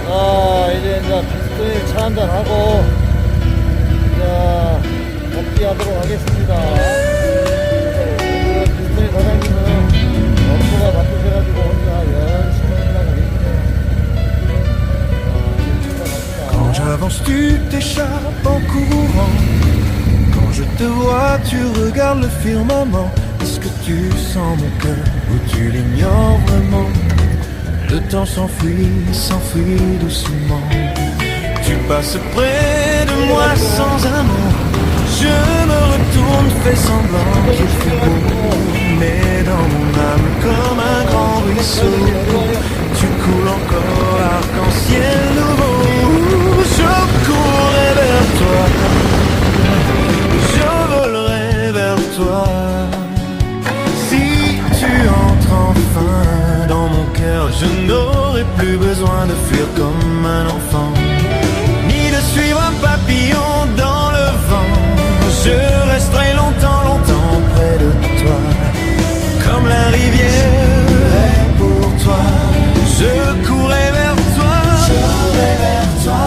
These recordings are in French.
이제 피스토일 차 한잔 하고 이제 복귀하도록 하겠습니다. 오늘 피스토일 사장님은 업무가 바쁘셔가지고 혼자 열심히 하려고 계시네요. Quand j'avance, tu t'échappes en courant. Quand je te vois, tu regardes le firmament. Est-ce que tu sens mon cœur ou tu l'ignores vraiment? Le temps s'enfuit doucement. Tu passes près de moi sans un mot. Je me retourne, fais semblant qu'il fait beau. Mais dans mon âme, comme un grand ruisseau, tu coules encore arc-en-ciel nouveau. Je courrai vers toi, je volerai vers toi. Si tu entres enfin dans mon cœur, je n'aurai plus besoin de fuir comme un enfant, ni de suivre un papillon dans le vent. Je resterai longtemps, longtemps près de toi, comme la rivière est pour toi. Je courrai vers toi, je courrai vers toi.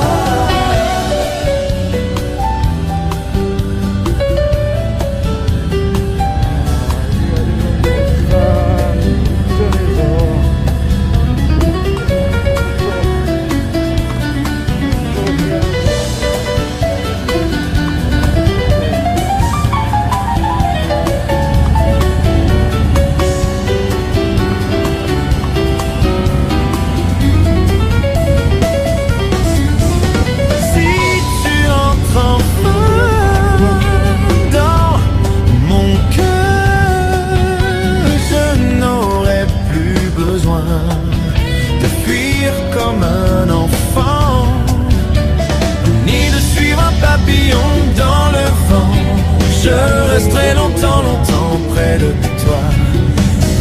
Je resterai longtemps, longtemps près de toi,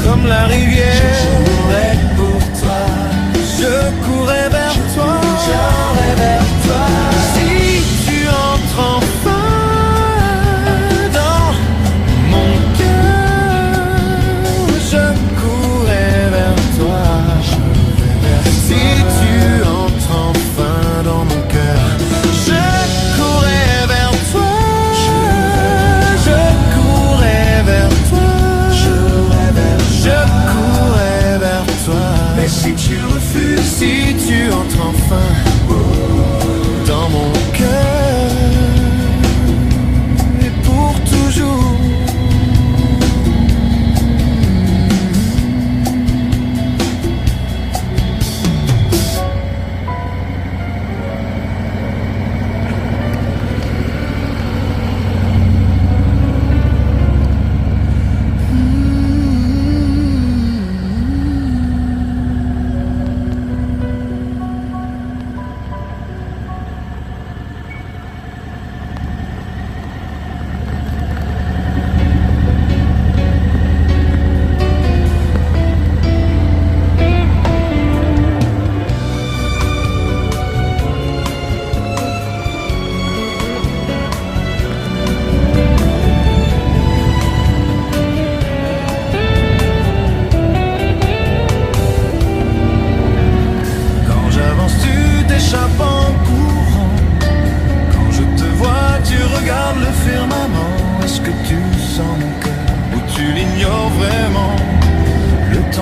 comme la rivière est pour toi. Je courrai vers toi, j'irai vers toi. Si tu entres enfin dans mon cœur, je courrai vers toi. Si tu entres enfin dans mon cœur, je courrai vers toi. Mais si tu refuses, si tu entres enfin dans mon cœur, et pour toujours.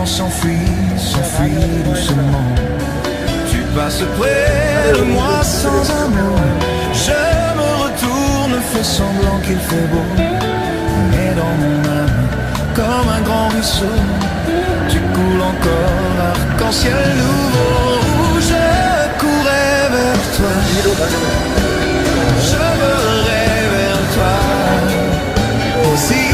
S'enfuit doucement. Tu passes près de moi sans un mot. Je me retourne, fais semblant qu'il fait beau. Mais dans mon âme, comme un grand ruisseau, tu coules encore arc-en-ciel nouveau. Je courrai vers toi, je volerai vers toi. Si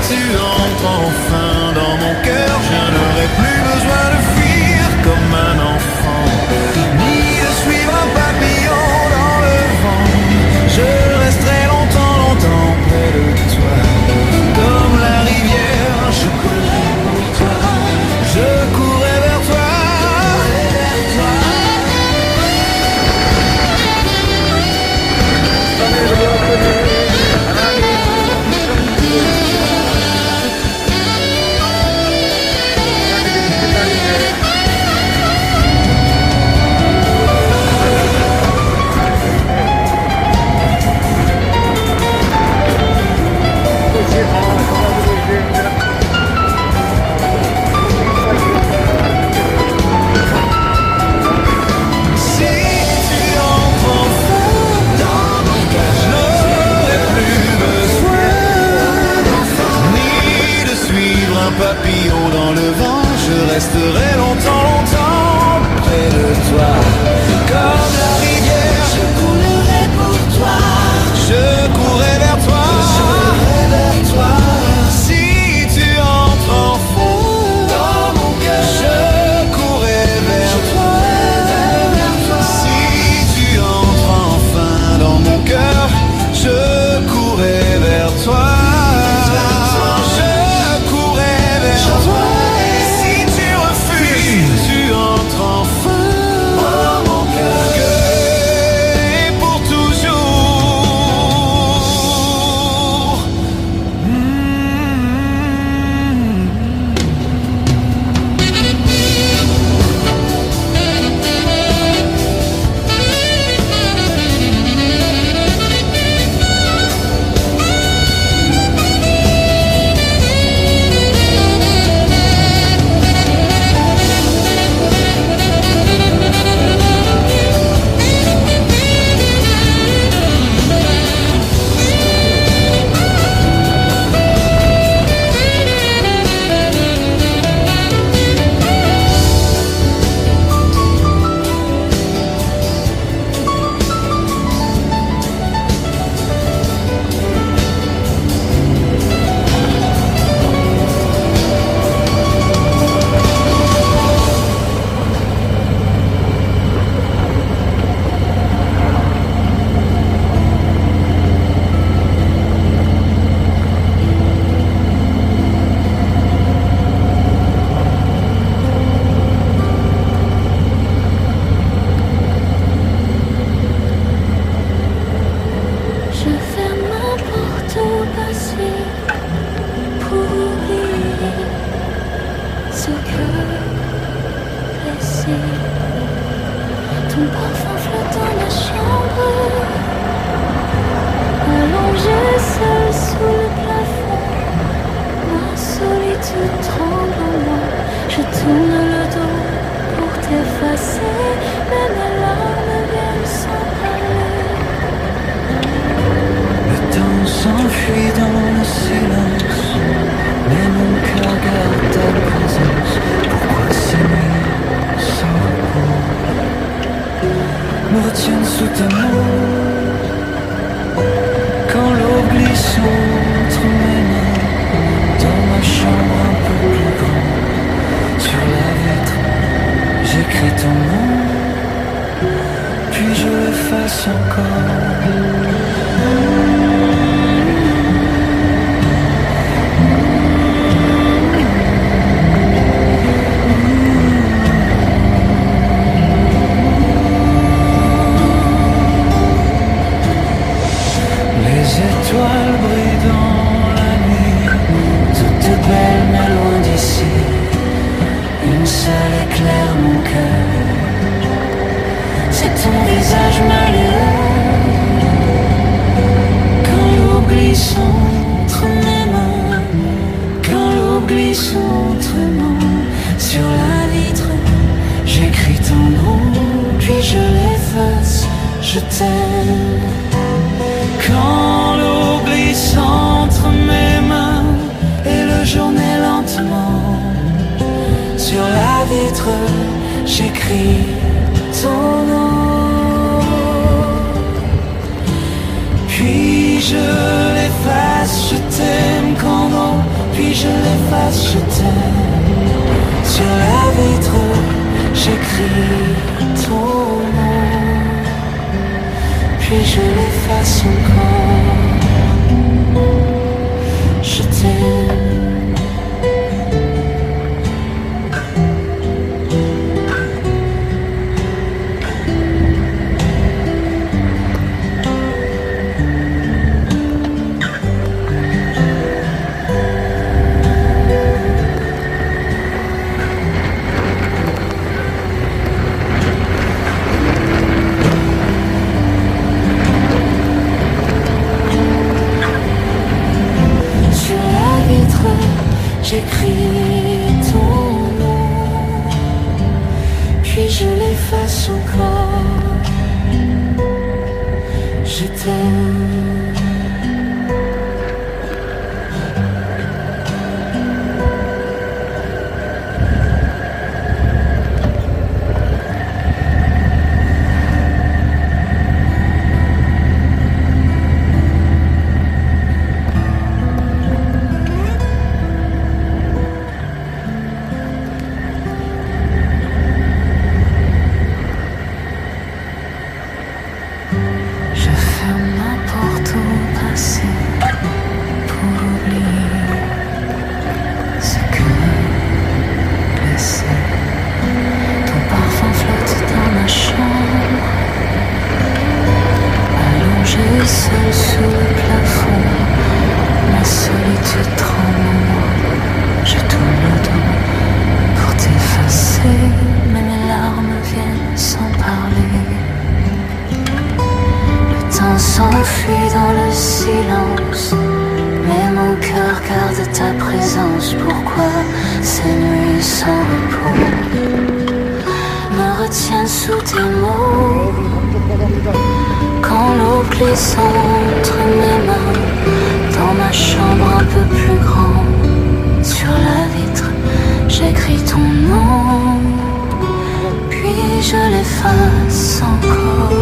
tu entres enfin dans mon cœur, je n'aurai plus besoin de fuir comme un enfant, ni de suivre un papillon dans le vent. Je resterai longtemps, longtemps près de toi, comme la rivière. Je courrai pour toi, je courrai vers toi. Ton parfum flotte dans ma chambre, allongé seul sous le plafond. Ma solitude tremble en moi. Je tourne le dos pour t'effacer, mais mes larmes viennent sans parler. Le temps s'enfuit dans le silence, mais mon cœur garde ta présence. Pourquoi ces nuits sans repos me retiennent sous ta main? Quand l'eau glisse entre mes mains, dans ma chambre un peu plus grande, sur la vitre, j'écris ton nom, puis je l'efface encore. Les étoiles brillent dans la nuit, toutes belles mais loin d'ici. Une seule éclaire mon cœur, c'est ton visage malheureux. Quand l'eau glisse entre mes mains, quand l'eau glisse entre nous, sur la vitre, j'écris ton nom, puis je l'efface, je t'aime. Quand l'eau glisse entre mes mains et le jour naît lentement, sur la vitre, j'écris ton nom. Puis je l'efface, je t'aime quand non, puis je l'efface, je t'aime. Sur la vitre, j'écris ton nom. Puis je l'efface encore, je t'aime. J'écris ton nom, puis je l'efface encore. Je t'aime. Seul sous le plafond, ma solitude tremble en moi. Je tourne le dos pour t'effacer, mais mes larmes viennent sans parler. Le temps s'enfuit dans le silence, mais mon cœur garde ta présence. Pourquoi ces nuits sans repos me retiennent sous tes mots? Quand l'eau glisse entre mes mains, dans ma chambre un peu plus grande, sur la vitre, j'écris ton nom, puis je l'efface encore.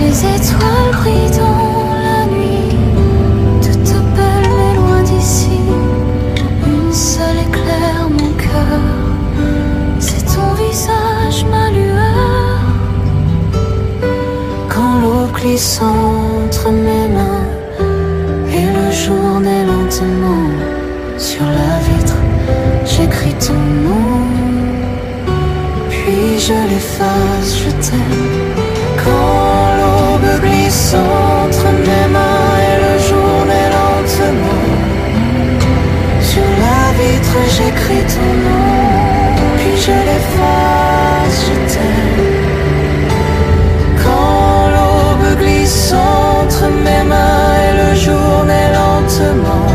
Les étoiles brillent dans la nuit, toutes belles mais loin d'ici. Une seule éclaire mon cœur, c'est ton visage ma lueur. glisse entre mes mains et le jour naît lentement sur la vitre. J'écris ton nom, puis je l'efface, je t'aime. Quand l'aube glisse entre mes mains et le jour naît lentement sur la vitre, j'écris ton nom, puis je l'efface, je t'aime. Quand l'aube glisse entre mes mains et le jour naît lentement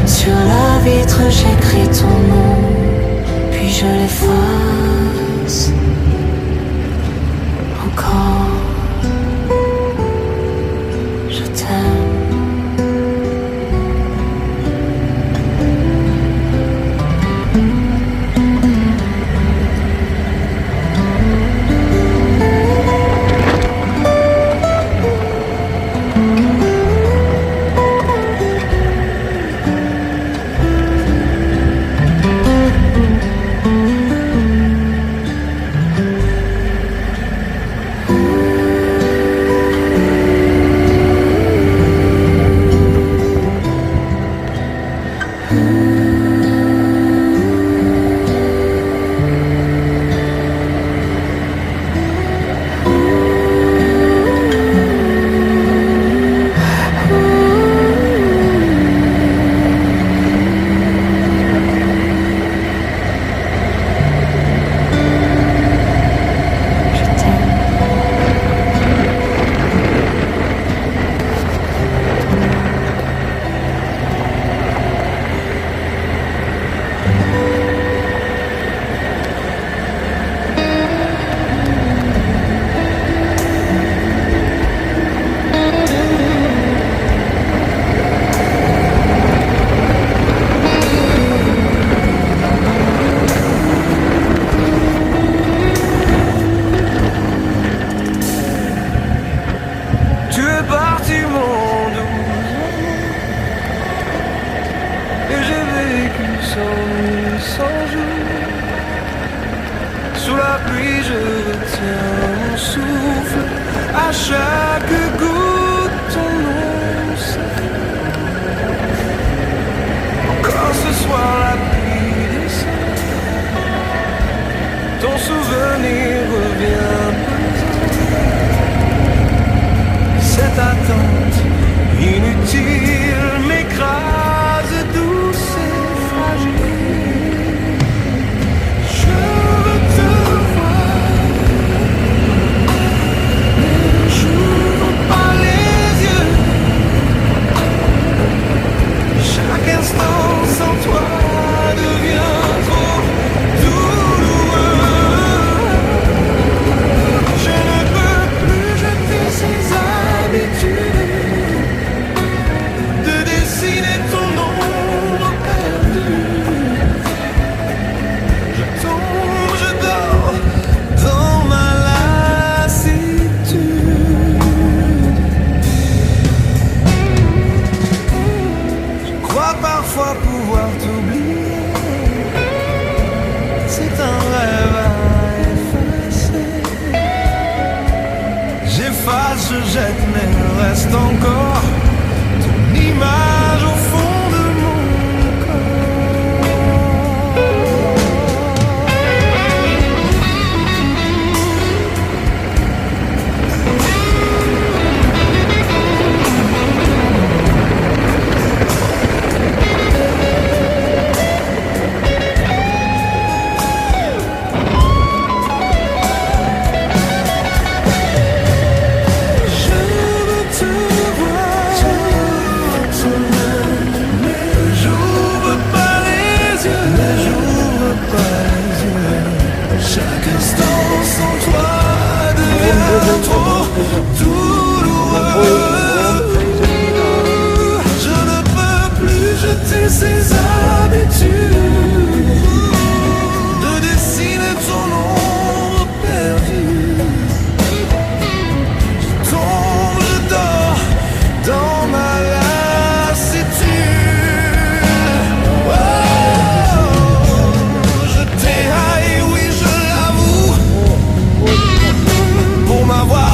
sur la vitre, j'écris ton nom, puis je l'efface encore. Je t'aime. Je jette, mais il reste encore ton image au fond de mon corps. Chaque instant sans toi devient trop douloureux. Je ne peux plus jeter ces habitudes de dessiner ton ombre perdue. Je tombe, je dors dans ma lassitude. Je t'ai haï, oui je l'avoue, pour m'avoir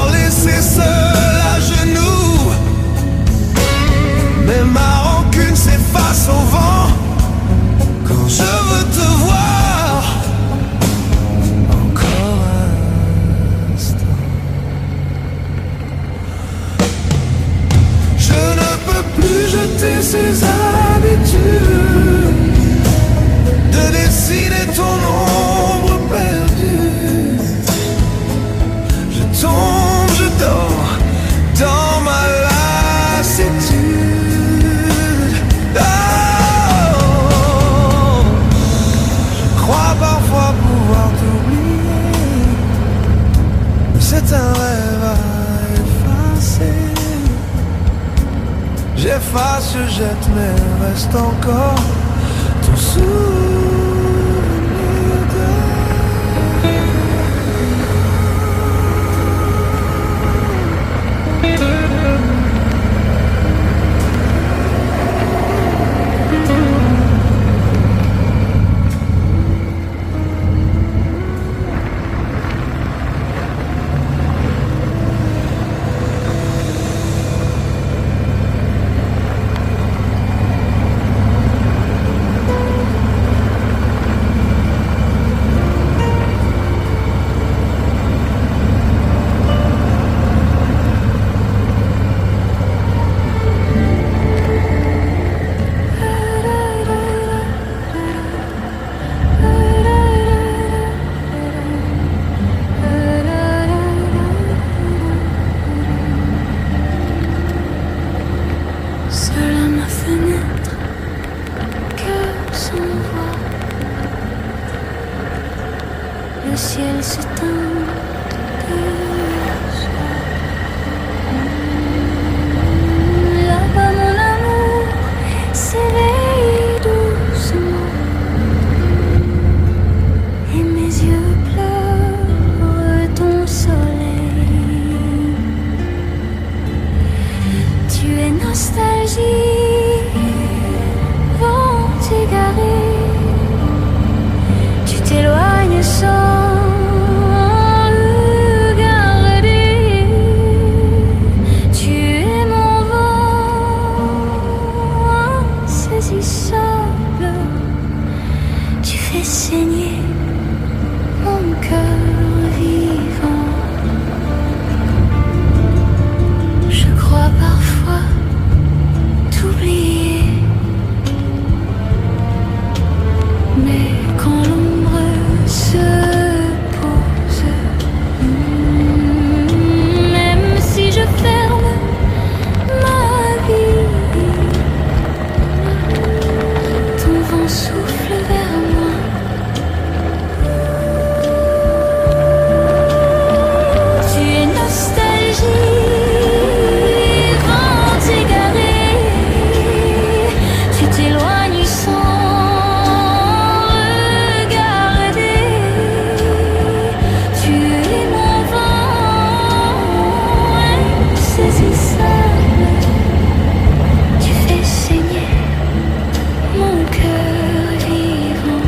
c'est un rêve à effacer. J'efface, je jette, mais reste encore ton souvenir de... Seul à ma fenêtre, cœur sans voix, le ciel s'éteint de soir. Là-bas mon amour s'éveille doucement et mes yeux pleurent ton soleil. Tu es nostalgie, vent égaré. Tu t'éloignes sans regarder. Tu es mon vent insaisissable. Tu fais saigner mon cœur vivant. Je crois parfois t'oublier, mais quand l'ombre se pose, même si je ferme ma vie, ton vent souffle vers moi. Tu es nostalgie, vent égaré. Tu t'éloignes sans regarder. Tu es mon vent insaisissable. Tu fais saigner mon cœur vivant.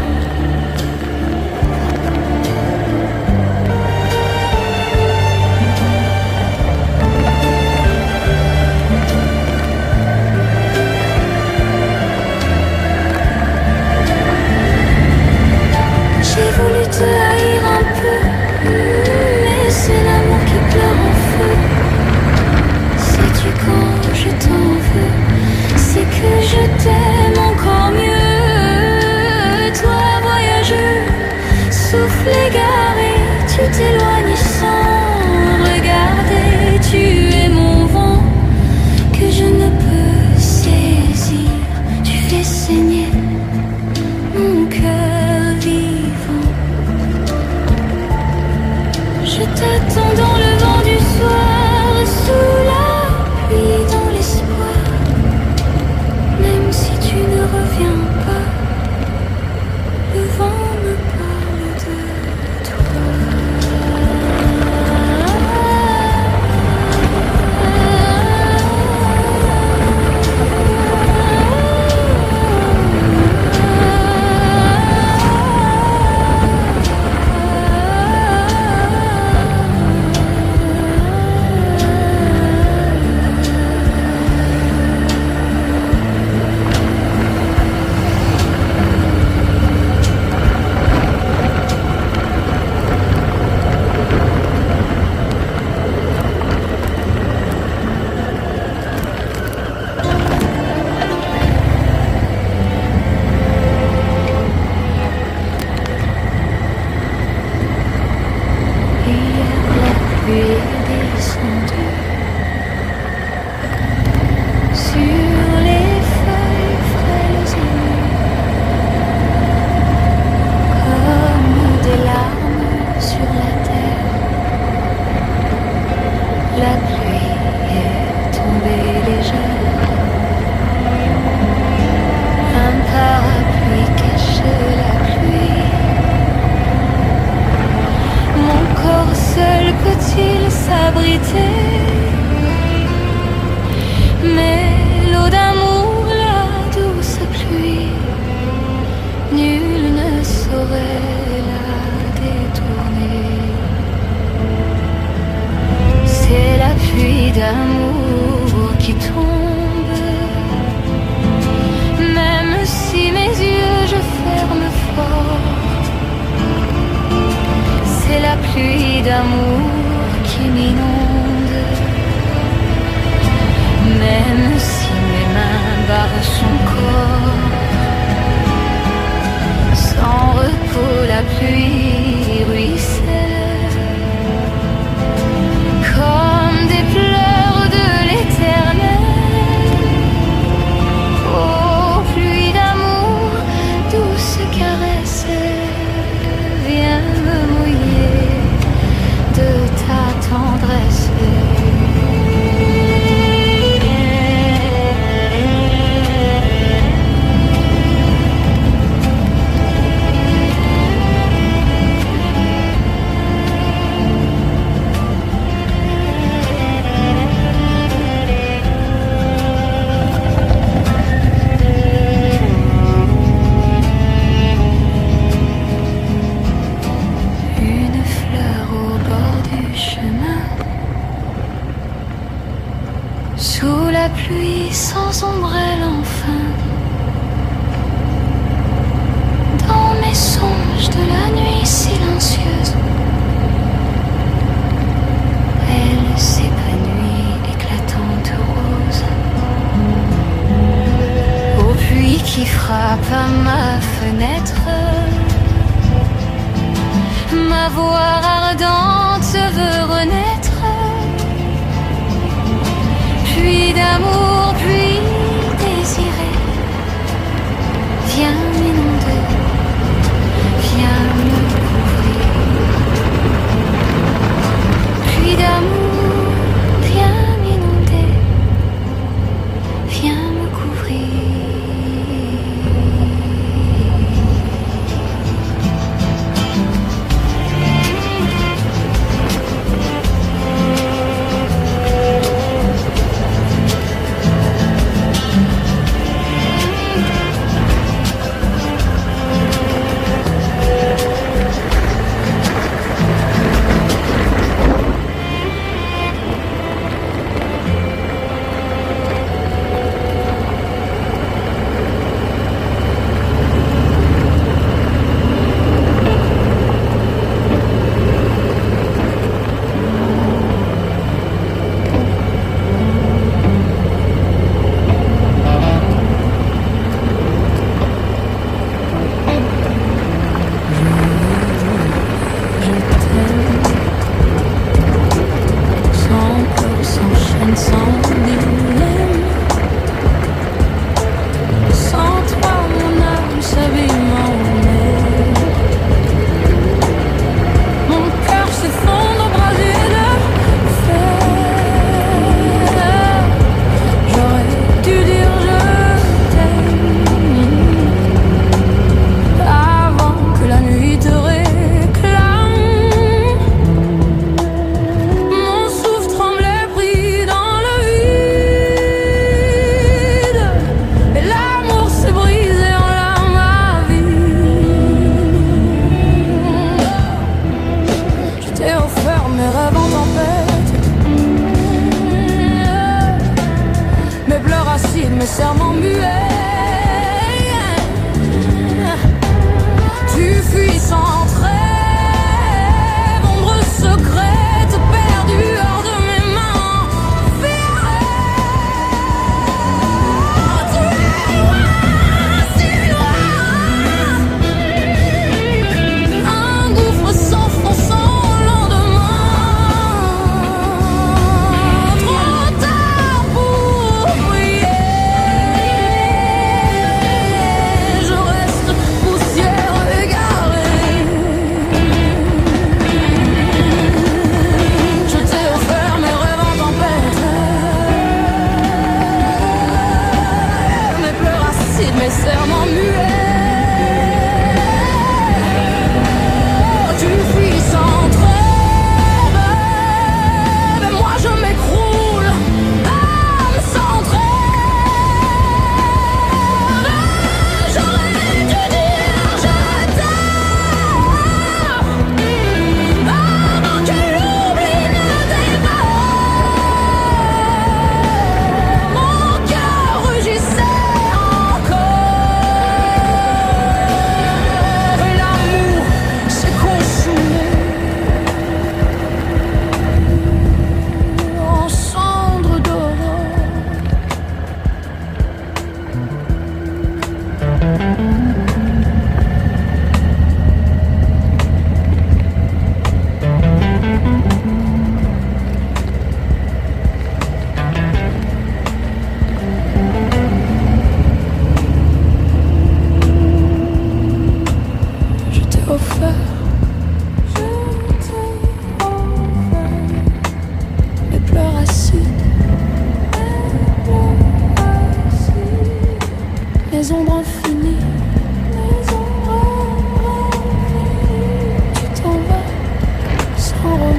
J'ai voulu te haïr un peu, mais c'est l'amour qui pleure en feu. Sais-tu quand je t'en veux, c'est que je t'aime encore mieux. Toi voyageur, souffle égaré, tu t'éloignes sans regarder. Tu es mon vent que je ne peux saisir. Tu fais saigner mon cœur vivant. Je t'attends dans le vent du soir, sous la pluie, dans l'espoir. Même si tu ne reviens pas, le vent me parle de toi. abriter. Mais l'eau d'amour, la douce pluie, nul ne saurait la détourner. C'est la pluie d'amour qui tombe, même si mes yeux je ferme fort. C'est la pluie d'amour qui m'inonde, même si mes mains barrent son corps. Sans repos la pluie ruisselle, comme des pleurs de l'éternel. Oh, pluie d'amour, douce caresse, viens me mouiller de ta tendresse. Sous la pluie sans ombrelle enfin, dans mes songes de la nuit silencieuse, elle s'épanouit éclatante rose. Ô pluie qui frappe à ma fenêtre, ma voix ardente veut renaître. Pluie d'amour, pluie désirée, viens m'inonder, viens me couvrir. Pluie d'amour, viens m'inonder, viens me couvrir.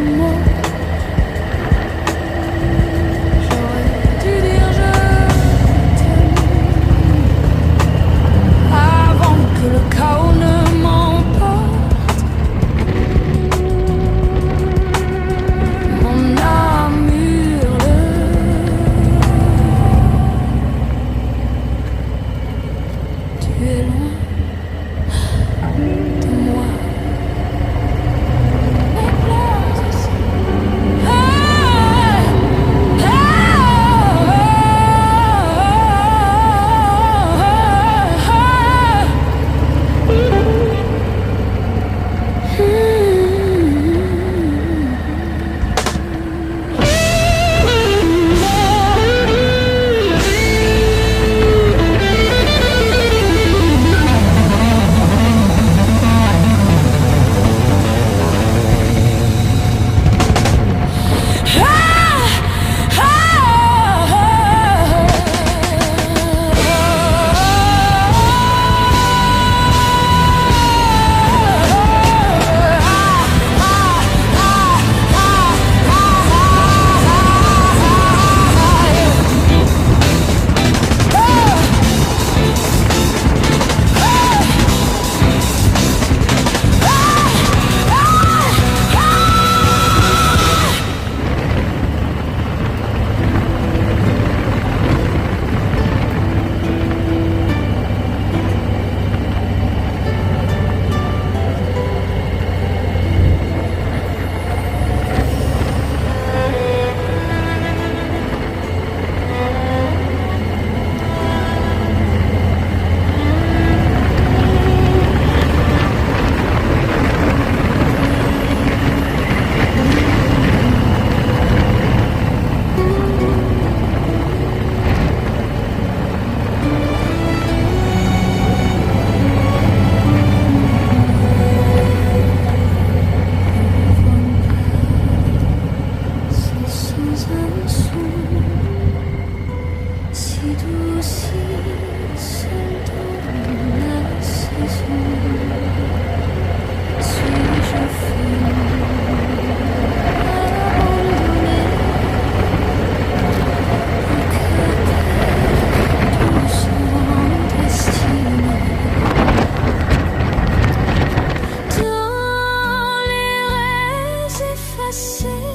mots. J'aurais dû dire je t'aime avant que le chaos ne m'emporte. Mon âme hurle. Tu es loin de moi. Mes pleurs aussi. Ah, ah, c'est sans un son, si doux, si seul dans la saison. Suis-je folle, abandonnée, ou que doucement destinée dans les rêves effacés?